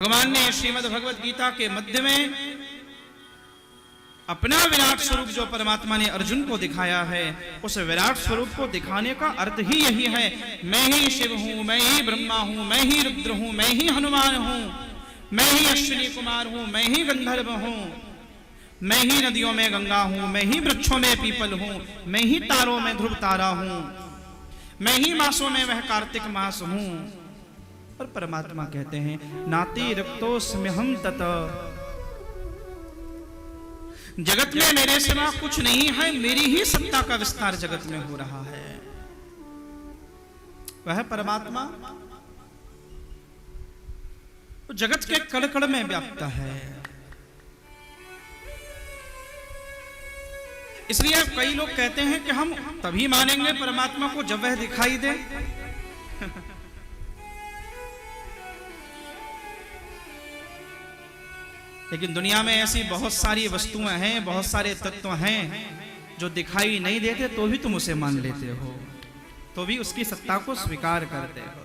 भगवान ने श्रीमद् भगवत गीता के मध्य में अपना विराट स्वरूप जो परमात्मा ने अर्जुन को दिखाया है, उस विराट स्वरूप को दिखाने का अर्थ ही यही है, मैं ही शिव हूं, मैं ही ब्रह्मा हूं, मैं ही रुद्र हूं, मैं ही हनुमान हूं, मैं ही अश्विनी कुमार हूं, मैं ही गंधर्व हूं, मैं ही नदियों में गंगा हूं, मैं ही वृक्षों में पीपल हूं, मैं ही तारों में ध्रुव तारा हूं, मैं ही मासों में वह कार्तिक मास हूं। और परमात्मा कहते हैं नाति रक्तोस्म्यहं तत, जगत में मेरे सिवा कुछ नहीं है, मेरी ही सत्ता का विस्तार जगत में हो रहा है। वह परमात्मा तो जगत के कण-कण में व्याप्त है। इसलिए कई लोग कहते हैं कि हम तभी मानेंगे परमात्मा को जब वह दिखाई दे। लेकिन दुनिया में ऐसी बहुत सारी वस्तुएं हैं, बहुत सारे तत्व हैं जो दिखाई नहीं देते तो भी तुम उसे मान लेते हो, तो भी उसकी सत्ता को स्वीकार करते हो।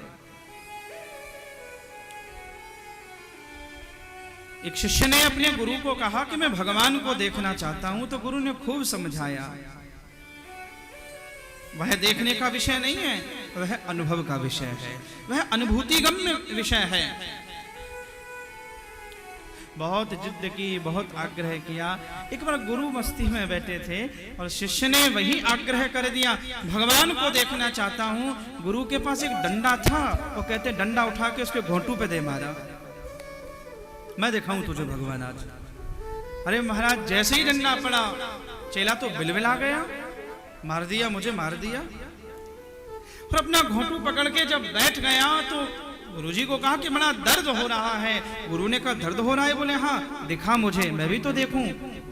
एक शिष्य ने अपने गुरु को कहा कि मैं भगवान को देखना चाहता हूं, तो गुरु ने खूब समझाया, वह देखने का विषय नहीं है, वह अनुभव का विषय है, वह अनुभूतिगम्य विषय है। बहुत जिद की, बहुत आग्रह किया। एक बार गुरु मस्ती में बैठे थे और शिष्य ने वही आग्रह कर दिया, भगवान को देखना चाहता हूं। गुरु के पास एक डंडा था, वो कहते डंडा उठा के उसके घोंटू पे दे मारा, मैं दिखाऊं तुझे भगवान आज। अरे महाराज, जैसे ही डंडा पड़ा चेला तो बिलबिला गया, मार दिया, मुझे मार दिया। और अपना घोंटू पकड़ के जब बैठ गया तो गुरुजी को कहा कि बड़ा दर्द हो रहा है। गुरु ने कहा दर्द हो रहा है? बोले हाँ, दिखा मुझे, मैं भी तो देखूं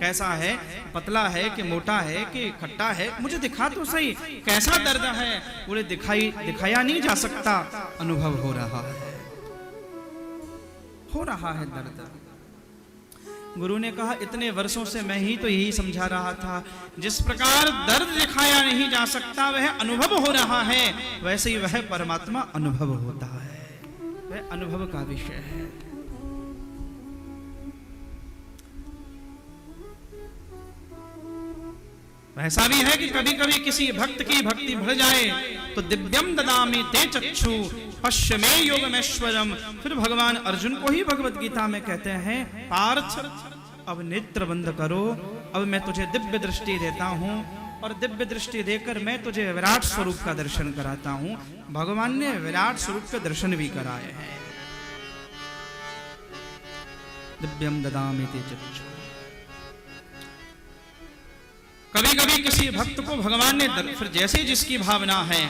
कैसा है, पतला है कि मोटा है कि खट्टा है, मुझे दिखा तो सही कैसा दर्द है। बोले दिखाया नहीं जा सकता, अनुभव हो रहा है, हो रहा है दर्द। गुरु ने कहा इतने वर्षों से मैं ही तो यही समझा रहा था, जिस प्रकार दर्द दिखाया नहीं जा सकता वह अनुभव हो रहा है, वैसे ही वह परमात्मा अनुभव होता है, वह अनुभव का विषय है। ऐसा भी है कि कभी कभी किसी भक्त की भक्ति बढ़ जाए तो दिव्यम ददामि ते चक्षु पश्य में योगमेश्वरम। फिर भगवान अर्जुन को ही भगवत गीता में कहते हैं, पार्थ अब नेत्र बंद करो, अब मैं तुझे दिव्य दृष्टि देता हूं, और दिव्य दृष्टि देकर मैं तुझे विराट स्वरूप का दर्शन कराता हूं। भगवान ने विराट स्वरूप के दर्शन भी कराए हैं। दिव्यम ददामि ते चक्षु। कभी कभी किसी भक्त को भगवान ने फिर जैसे जिसकी भावना है,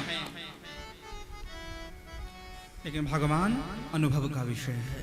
लेकिन भगवान अनुभव का विषय है।